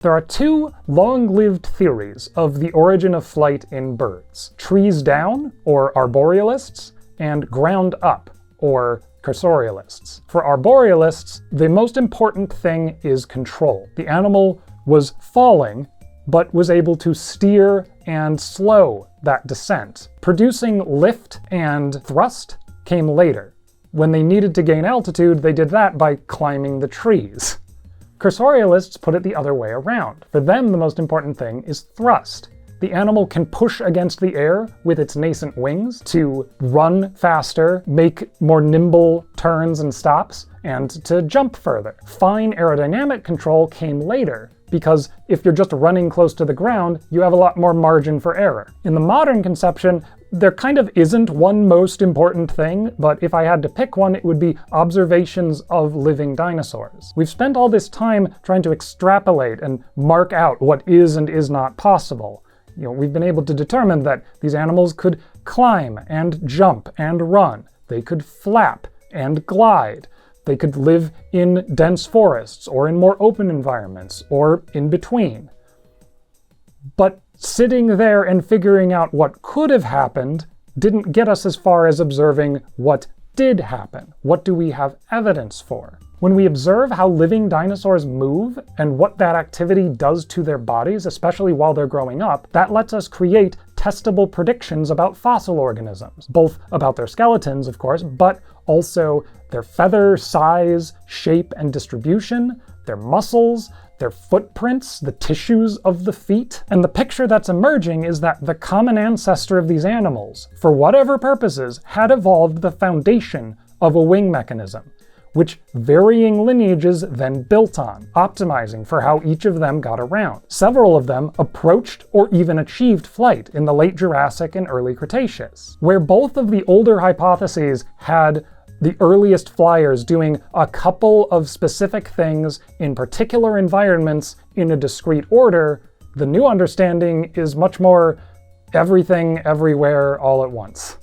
There are two long-lived theories of the origin of flight in birds: trees down, or arborealists, and ground up, or cursorialists. For arborealists, the most important thing is control. The animal was falling, but was able to steer and slow that descent. Producing lift and thrust came later. When they needed to gain altitude, they did that by climbing the trees. Cursorialists put it the other way around. For them, the most important thing is thrust. The animal can push against the air with its nascent wings to run faster, make more nimble turns and stops, and to jump further. Fine aerodynamic control came later, because if you're just running close to the ground, you have a lot more margin for error. In the modern conception, there kind of isn't one most important thing, but if I had to pick one, it would be observations of living dinosaurs. We've spent all this time trying to extrapolate and mark out what is and is not possible. We've been able to determine that these animals could climb and jump and run. They could flap and glide. They could live in dense forests or in more open environments or in between. But sitting there and figuring out what could have happened didn't get us as far as observing what did happen. What do we have evidence for? When we observe how living dinosaurs move and what that activity does to their bodies, especially while they're growing up, that lets us create testable predictions about fossil organisms, both about their skeletons, of course, but also their feather size, shape, and distribution, their muscles, their footprints, the tissues of the feet. And the picture that's emerging is that the common ancestor of these animals, for whatever purposes, had evolved the foundation of a wing mechanism, which varying lineages then built on, optimizing for how each of them got around. Several of them approached or even achieved flight in the late Jurassic and early Cretaceous. Where both of the older hypotheses had the earliest flyers doing a couple of specific things in particular environments in a discrete order, the new understanding is much more everything, everywhere, all at once.